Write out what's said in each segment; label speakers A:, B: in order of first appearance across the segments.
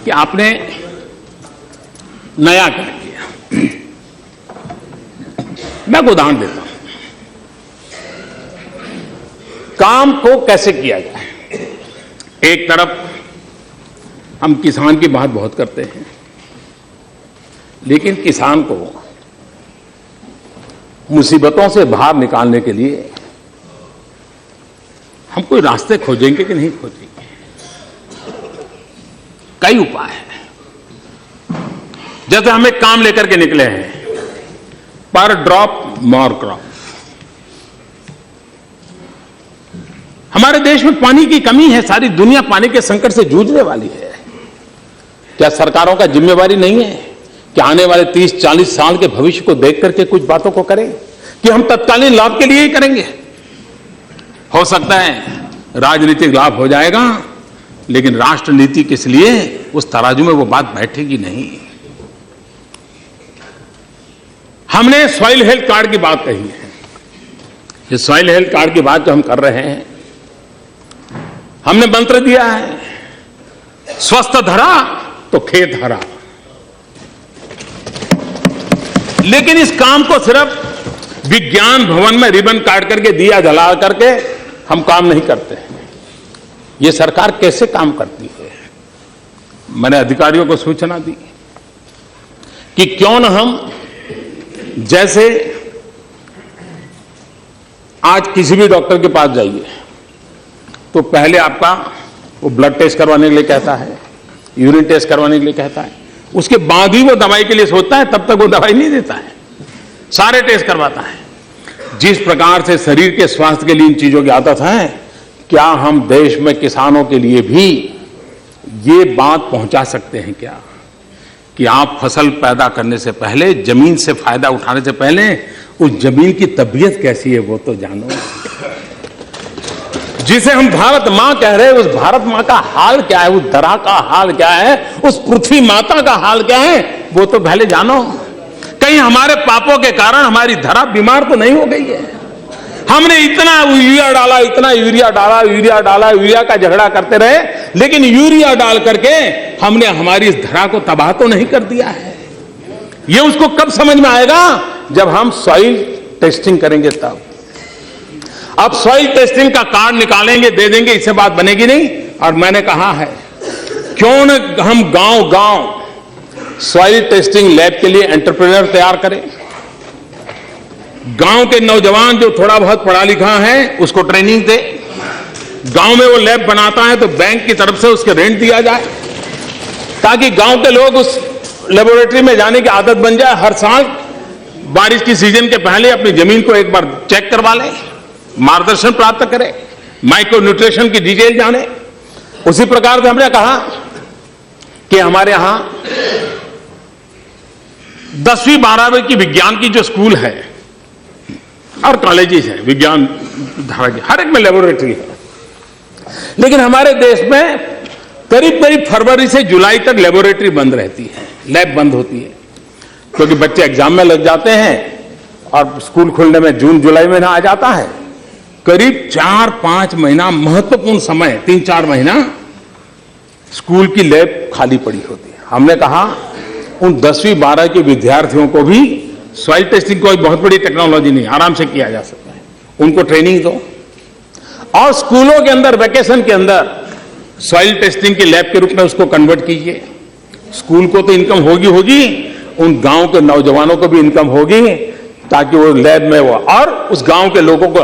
A: कि आपने नया क्या किया। मैं एक उदाहरण देता हूं, काम को कैसे किया जाए। एक तरफ हम किसान की बात बहुत करते हैं, लेकिन किसान को मुसीबतों से बाहर निकालने के लिए हम कोई रास्ते खोजेंगे कि नहीं खोजेंगे। कई उपाय हैं। जैसे हम एक काम लेकर के निकले हैं, पर ड्रॉप मोर क्रॉप। हमारे देश में पानी की कमी है, सारी दुनिया पानी के संकट से जूझने वाली है। क्या सरकारों का जिम्मेवारी नहीं है कि आने वाले 30-40 साल के भविष्य को देख करके कुछ बातों को करें, कि हम तत्कालीन लाभ के लिए ही करेंगे। हो सकता है राजनीतिक लाभ हो जाएगा, लेकिन राष्ट्र नीति किस लिए, उस तराजू में वो बात बैठेगी नहीं। हमने सॉइल हेल्थ कार्ड की बात कही है। ये सॉइल हेल्थ कार्ड की बात जो हम कर रहे हैं, हमने मंत्र दिया है, स्वस्थ धरा तो खेत हरा। लेकिन इस काम को सिर्फ विज्ञान भवन में रिबन काट करके, दिया जला करके हम काम नहीं करते हैं। ये सरकार कैसे काम करती है। मैंने अधिकारियों को सूचना दी कि क्यों न हम, जैसे आज किसी भी डॉक्टर के पास जाइए तो पहले आपका वो ब्लड टेस्ट करवाने के लिए कहता है, यूरिन टेस्ट करवाने के लिए कहता है, उसके बाद ही वो दवाई के लिए सोचता है, तब तक वो दवाई नहीं देता है, सारे टेस्ट करवाता है। जिस प्रकार से शरीर के स्वास्थ्य के लिए इन चीजों की आदत है, क्या हम देश में किसानों के लिए भी ये बात पहुंचा सकते हैं क्या, कि आप फसल पैदा करने से पहले, जमीन से फायदा उठाने से पहले उस जमीन की तबीयत कैसी है वो तो जानो। जिसे हम भारत मां कह रहे हैं, उस भारत मां का हाल क्या है, उस धरा का हाल क्या है, उस पृथ्वी माता का हाल क्या है, वो तो पहले जानो। कहीं हमारे पापों के कारण हमारी धरा बीमार तो नहीं हो गई है। हमने इतना यूरिया डाला, इतना यूरिया डाला, यूरिया डाला, यूरिया का झगड़ा करते रहे, लेकिन यूरिया डाल करके हमने हमारी इस धरा को तबाह तो नहीं कर दिया है। ये उसको कब समझ में आएगा, जब हम सॉइल टेस्टिंग करेंगे तब। अब सॉइल टेस्टिंग का कार्ड निकालेंगे, दे देंगे, इससे बात बनेगी नहीं। और मैंने कहा है, क्यों न हम गांव गांव सॉइल टेस्टिंग लैब के लिए एंटरप्रेन्योर तैयार करें। गांव के नौजवान जो थोड़ा बहुत पढ़ा लिखा है उसको ट्रेनिंग दे। गांव में वो लैब बनाता है तो बैंक की तरफ से उसके रेंट दिया जाए, ताकि गांव के लोग उस लेबोरेटरी में जाने की आदत बन जाए। हर साल बारिश की सीजन के पहले अपनी जमीन को एक बार चेक करवा ले, मार्गदर्शन प्राप्त करे, माइक्रो न्यूट्रिशन की डिटेल जाने। उसी प्रकार से हमने कहा कि हमारे यहां 10वीं 12वीं की विज्ञान की जो स्कूल है और कॉलेजेस है, विज्ञान धारा की हर एक में लेबोरेटरी है, लेकिन हमारे देश में करीब करीब फरवरी से जुलाई तक लेबोरेटरी बंद रहती है, लैब बंद होती है, क्योंकि बच्चे एग्जाम में लग जाते हैं और स्कूल खुलने में जून जुलाई में ना आ जाता है। करीब 4-5 महीना महत्वपूर्ण समय, 3-4 महीना स्कूल की लैब खाली पड़ी होती है। हमने कहा उन 10वीं 12 के विद्यार्थियों को भी सॉइल टेस्टिंग कोई बहुत बड़ी टेक्नोलॉजी नहीं, आराम से किया जा सकता है, उनको ट्रेनिंग दो। और स्कूलों के अंदर वैकेशन के अंदर सॉइल टेस्टिंग के लैब के रूप में उसको कन्वर्ट कीजिए। स्कूल को तो इनकम होगी, उन गांव के नौजवानों को भी इनकम होगी, ताकि वो लैब में वो, और उस गांव के लोगों को।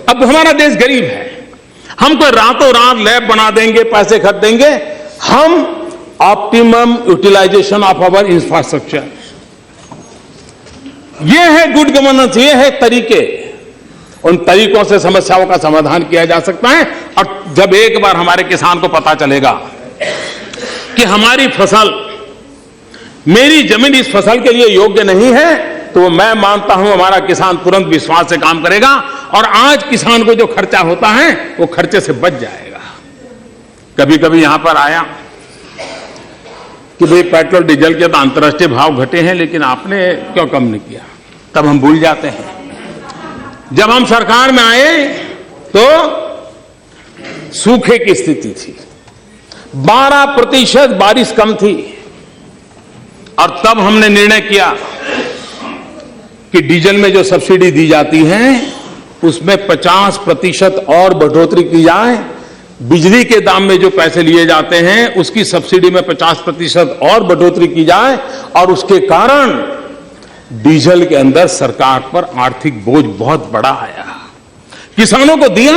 A: अब हमारा देश गरीब है, हम कोई रातों रात लैब बना देंगे, पैसे खर्च देंगे। हम optimum utilisation of our infrastructure, ये है गुड गवर्नेंस, ये है तरीके। उन तरीकों से समस्याओं का समाधान किया जा सकता है। और जब एक बार हमारे किसान को पता चलेगा कि हमारी फसल, मेरी जमीन इस फसल के लिए योग्य नहीं है, तो मैं मानता हूं हमारा किसान तुरंत विश्वास से काम करेगा, और आज किसान को जो खर्चा होता है वो खर्चे से बच जाएगा। कभी कभी यहां पर आया कि भाई पेट्रोल डीजल के तो अंतर्राष्ट्रीय भाव घटे हैं, लेकिन आपने क्यों कम नहीं किया। तब हम भूल जाते हैं, जब हम सरकार में आए तो सूखे की स्थिति थी, 12% बारिश कम थी और तब हमने निर्णय किया कि डीजल में जो सब्सिडी दी जाती है उसमें 50% और बढ़ोतरी की जाए, बिजली के दाम में जो पैसे लिए जाते हैं उसकी सब्सिडी में 50% और बढ़ोतरी की जाए और उसके कारण डीजल के अंदर सरकार पर आर्थिक बोझ बहुत बड़ा आया। किसानों को दिया,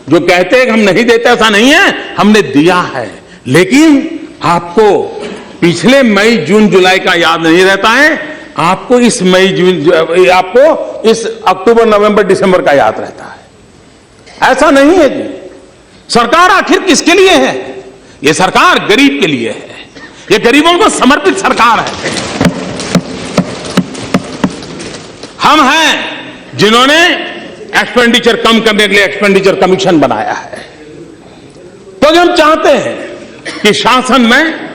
A: जो कहते हैं कि हम नहीं देते ऐसा नहीं है, हमने दिया है, लेकिन आपको पिछले मई जून जुलाई का याद नहीं रहता है, आपको इस मई जून, आपको इस अक्टूबर नवंबर दिसंबर का याद रहता है। ऐसा नहीं है जी। सरकार आखिर किसके लिए है? ये सरकार गरीब के लिए है, ये गरीबों को समर्पित सरकार है। हम हैं जिन्होंने एक्सपेंडिचर कम करने के लिए एक्सपेंडिचर कमीशन बनाया है। तो हम चाहते हैं कि शासन में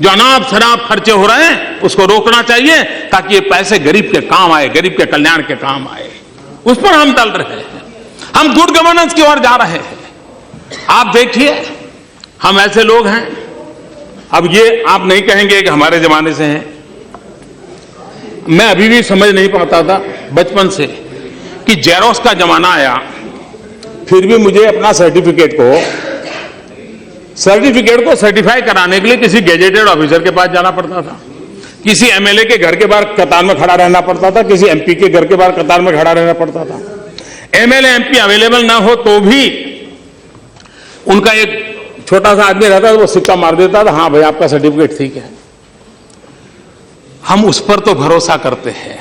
A: जो अनाप शराब खर्चे हो रहे हैं उसको रोकना चाहिए ताकि ये पैसे गरीब के काम आए, गरीब के कल्याण के काम आए। उस पर हम चल रहे हैं, हम गुड गवर्नेंस की ओर जा रहे हैं। आप देखिए, हम ऐसे लोग हैं, अब ये आप नहीं कहेंगे कि हमारे जमाने से हैं। मैं अभी भी समझ नहीं पाता था बचपन से कि जेरोक्स का जमाना आया, फिर भी मुझे अपना सर्टिफिकेट को सर्टिफाई कराने के लिए किसी गेजेटेड ऑफिसर के पास जाना पड़ता था, किसी एमएलए के घर के बाहर कतार में खड़ा रहना पड़ता था, किसी एमपी के घर के बाहर कतार में खड़ा रहना पड़ता था। एमएलए एमपी अवेलेबल ना हो तो भी उनका एक छोटा सा आदमी रहता था, वो सिक्का मार देता था, हाँ भाई आपका सर्टिफिकेट ठीक है। हम उस पर तो भरोसा करते हैं,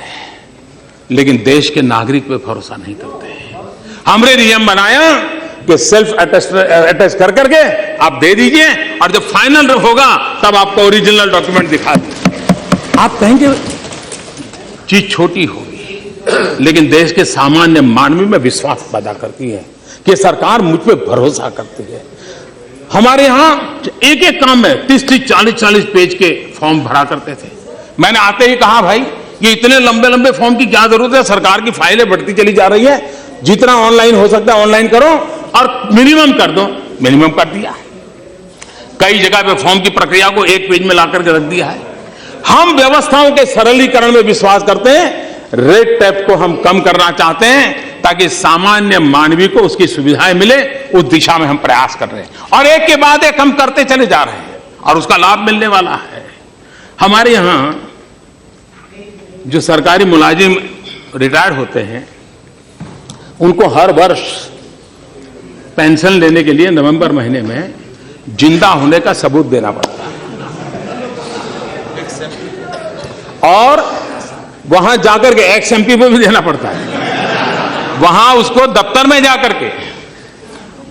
A: लेकिन देश के नागरिक पे भरोसा नहीं करते हैं। हमने नियम बनाया कि सेल्फ अटेस्ट कर करके आप दे दीजिए और जब फाइनल होगा तब आपको ओरिजिनल डॉक्यूमेंट दिखा दीजिए। आप कहेंगे चीज छोटी होगी, लेकिन देश के सामान्य मानवी में विश्वास पैदा करती है कि सरकार मुझ पे भरोसा करती है। हमारे यहां एक एक काम में 30-30, 40-40 पेज के फॉर्म भरा करते थे। मैंने आते ही कहा, भाई ये इतने लंबे लंबे फॉर्म की क्या जरूरत है? सरकार की फाइलें बढ़ती चली जा रही है, जितना ऑनलाइन हो सकता है ऑनलाइन करो और मिनिमम कर दो। मिनिमम कर दिया, कई जगह पे फॉर्म की प्रक्रिया को एक पेज में लाकर के रख दिया है। हम व्यवस्थाओं के सरलीकरण में विश्वास करते हैं, रेड टेप को हम कम करना चाहते हैं ताकि सामान्य मानवी को उसकी सुविधाएं मिले। उस दिशा में हम प्रयास कर रहे हैं और एक के बाद एक हम करते चले जा रहे हैं और उसका लाभ मिलने वाला है। हमारे यहां जो सरकारी मुलाजिम रिटायर्ड होते हैं उनको हर वर्ष पेंशन लेने के लिए नवंबर महीने में जिंदा होने का सबूत देना पड़ता है और वहां जाकर के एक्स एमपी पे भी देना पड़ता है, वहां उसको दफ्तर में जाकर के।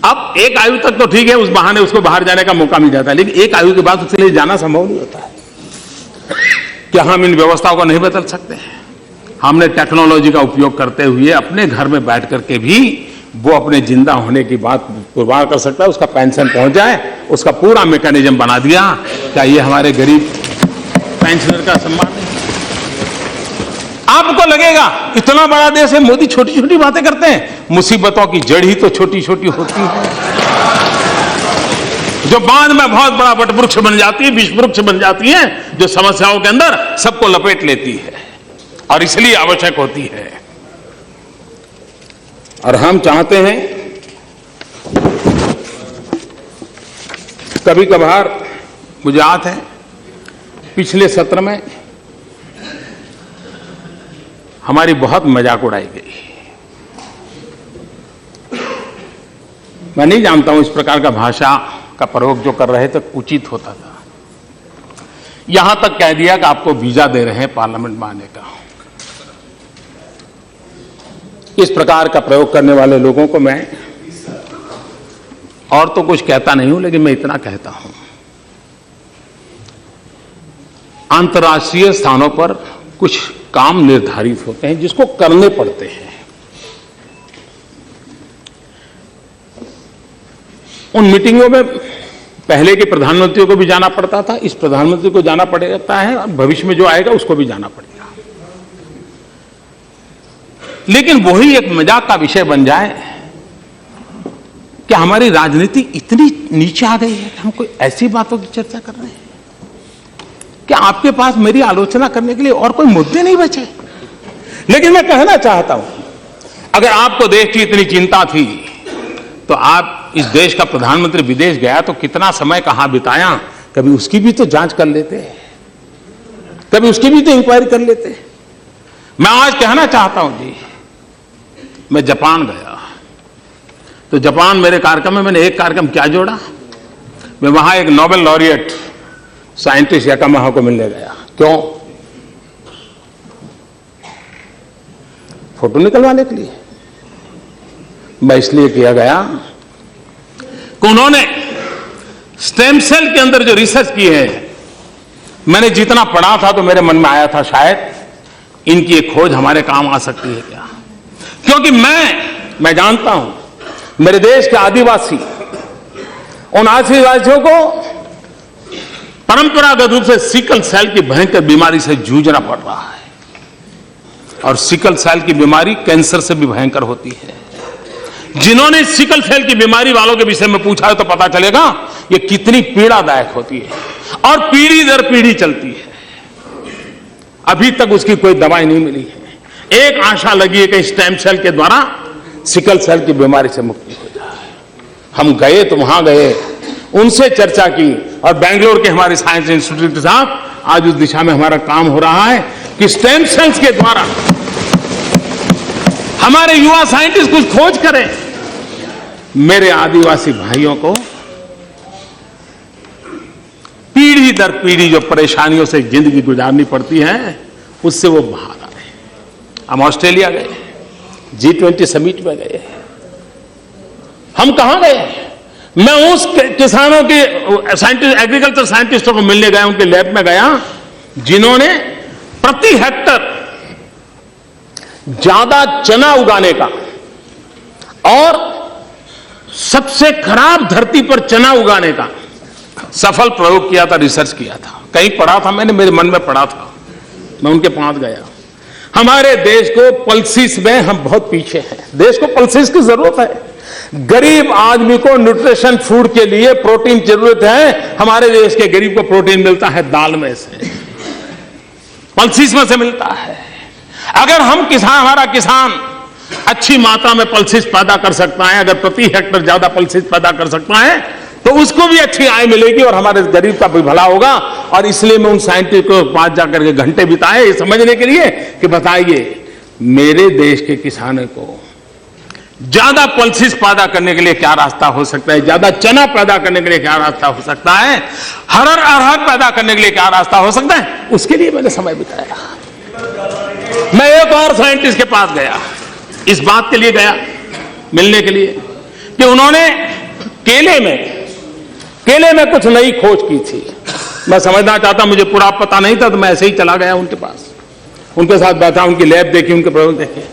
A: अब एक आयु तक तो ठीक है, उस बहाने उसको बाहर जाने का मौका मिल जाता है, लेकिन एक आयु के बाद उसके लिए जाना संभव नहीं होता है। क्या हम इन व्यवस्थाओं को नहीं बदल सकते हैं? हमने टेक्नोलॉजी का उपयोग करते हुए अपने घर में बैठ करके भी वो अपने जिंदा होने की बात पुरवार कर सकता है, उसका पेंशन पहुंच जाए, उसका पूरा मैकेनिज्म बना दिया। क्या ये हमारे गरीब पेंशनर का सम्मान है? आपको लगेगा इतना बड़ा देश है, मोदी छोटी छोटी बातें करते हैं। मुसीबतों की जड़ ही तो छोटी छोटी होती है, जो बाद में बहुत बड़ा वटवृक्ष बन जाती है, विषवृक्ष बन जाती है, जो समस्याओं के अंदर सबको लपेट लेती है और इसलिए आवश्यक होती है। और हम चाहते हैं, कभी कभार मुझे याद है पिछले सत्र में हमारी बहुत मजाक उड़ाई गई। मैं नहीं जानता हूं इस प्रकार का भाषा का प्रयोग जो कर रहे थे उचित होता था। यहां तक कह दिया कि आपको वीजा दे रहे हैं पार्लियामेंट में आने का। इस प्रकार का प्रयोग करने वाले लोगों को मैं और तो कुछ कहता नहीं हूं, लेकिन मैं इतना कहता हूं, अंतर्राष्ट्रीय स्थानों पर कुछ काम निर्धारित होते हैं जिसको करने पड़ते हैं। उन मीटिंगों में पहले के प्रधानमंत्रियों को भी जाना पड़ता था, इस प्रधानमंत्री को जाना पड़ता है और भविष्य में जो आएगा उसको भी जाना पड़ेगा। लेकिन वही एक मजाक का विषय बन जाए क्या हमारी राजनीति इतनी नीचे आ गई है कि हम कोई ऐसी बातों की चर्चा कर रहे हैं? क्या आपके पास मेरी आलोचना करने के लिए और कोई मुद्दे नहीं बचे? लेकिन मैं कहना चाहता हूं, अगर आपको देश की इतनी चिंता थी तो आप इस देश का प्रधानमंत्री विदेश गया तो कितना समय कहां बिताया, कभी उसकी भी तो जांच कर लेते, कभी उसकी भी तो इंक्वायरी कर लेते। मैं आज कहना चाहता हूं जी, मैं जापान गया तो जापान मेरे कार्यक्रम में मैंने एक कार्यक्रम क्या जोड़ा, मैं वहां एक नोबेल लॉरिएट साइंटिस्ट यामाहा को मिलने गया। क्यों? फोटो निकलवाने के लिए। मैं इसलिए किया गया कि उन्होंने स्टेम सेल के अंदर जो रिसर्च की है, मैंने जितना पढ़ा था तो मेरे मन में आया था शायद इनकी एक खोज हमारे काम आ सकती है क्या। क्योंकि मैं जानता हूं मेरे देश के आदिवासी, उन आदिवासियों को परंपरागत रूप से सिकल सेल की भयंकर बीमारी से जूझना पड़ रहा है, और सिकल सेल की बीमारी कैंसर से भी भयंकर होती है। जिन्होंने सिकल सेल की बीमारी वालों के विषय में पूछा है तो पता चलेगा ये कितनी पीड़ादायक होती है और पीढ़ी दर पीढ़ी चलती है। अभी तक उसकी कोई दवाई नहीं मिली है। एक आशा लगी है कि स्टेम सेल के द्वारा सिकल सेल की बीमारी से मुक्ति हो जाए। हम गए तो वहां गए, उनसे चर्चा की, और बेंगलोर के हमारे साइंस इंस्टीट्यूट के साथ आज उस दिशा में हमारा काम हो रहा है कि स्टेम सेल्स के द्वारा हमारे युवा साइंटिस्ट कुछ खोज करें। मेरे आदिवासी भाइयों को पीढ़ी दर पीढ़ी जो परेशानियों से जिंदगी गुजारनी पड़ती है उससे वो बाहर आए। हम ऑस्ट्रेलिया गए, G20 समिट में गए। हम कहां गए? मैं उस किसानों के साइंटिस्ट, एग्रीकल्चर साइंटिस्टों को मिलने गया, उनके लैब में गया जिन्होंने प्रति हेक्टर ज्यादा चना उगाने का और सबसे खराब धरती पर चना उगाने का सफल प्रयोग किया था, रिसर्च किया था। कहीं पढ़ा था मैंने, मेरे मन में पढ़ा था, मैं उनके पास गया। हमारे देश को पल्सिस में हम बहुत पीछे हैं। देश को पल्सिस की जरूरत है। गरीब आदमी को न्यूट्रिशन फूड के लिए प्रोटीन जरूरत है। हमारे देश के गरीब को प्रोटीन मिलता है दाल में से, पल्सिस में से मिलता है। अगर हम हमारा किसान अच्छी मात्रा में पल्सिस पैदा कर सकता है, अगर प्रति हेक्टर ज्यादा पल्सिस पैदा कर सकता है तो उसको भी अच्छी आय मिलेगी और हमारे गरीब का भी भला होगा। और इसलिए मैं उन साइंटिस्ट को पास जाकर के घंटे बिताए ये समझने के लिए कि बताइए मेरे देश के किसानों को ज्यादा पल्सिस पैदा करने के लिए क्या रास्ता हो सकता है, ज्यादा चना पैदा करने के लिए क्या रास्ता हो सकता है, अरहर पैदा करने के लिए क्या रास्ता हो सकता है, उसके लिए मैंने समय बिताया। मैं एक और साइंटिस्ट के पास गया, इस बात के लिए गया मिलने के लिए कि उन्होंने केले में कुछ नई खोज की थी। मैं समझना चाहता, मुझे पूरा पता नहीं था, तो मैं ऐसे ही चला गया उनके पास, उनके साथ बैठा, उनकी लैब देखी, उनके प्रयोग देखे।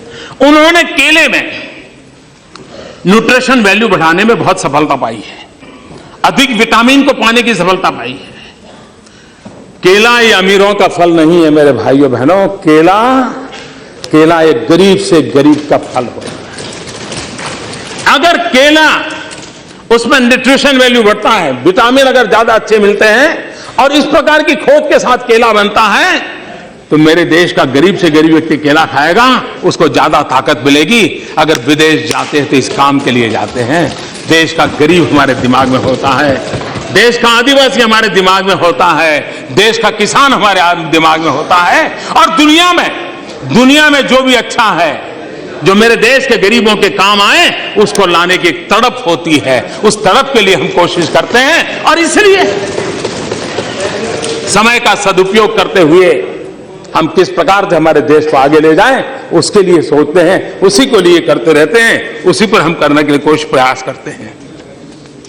A: उन्होंने केले में न्यूट्रिशन वैल्यू बढ़ाने में बहुत सफलता पाई है, अधिक विटामिन को पाने की सफलता पाई है। केला ये अमीरों का फल नहीं है मेरे भाइयों बहनों, केला एक गरीब से गरीब का फल होता है। अगर केला उसमें न्यूट्रिशन वैल्यू बढ़ता है, विटामिन अगर ज्यादा अच्छे मिलते हैं और इस प्रकार की खोज के साथ केला बनता है तो मेरे देश का गरीब से गरीब व्यक्ति केला खाएगा, उसको ज्यादा ताकत मिलेगी। अगर विदेश जाते हैं तो इस काम के लिए जाते हैं। देश का गरीब हमारे दिमाग में होता है, देश का आदिवासी हमारे दिमाग में होता है, देश का किसान हमारे दिमाग में होता है। और दुनिया में जो भी अच्छा है, जो मेरे देश के गरीबों के काम आए, उसको लाने की एक तड़प होती है। उस तड़प के लिए हम कोशिश करते हैं और इसलिए समय का सदुपयोग करते हुए हम किस प्रकार से हमारे देश को आगे ले जाएं, उसके लिए सोचते हैं, उसी को लिए करते रहते हैं, उसी पर हम करने के लिए कोशिश प्रयास करते हैं।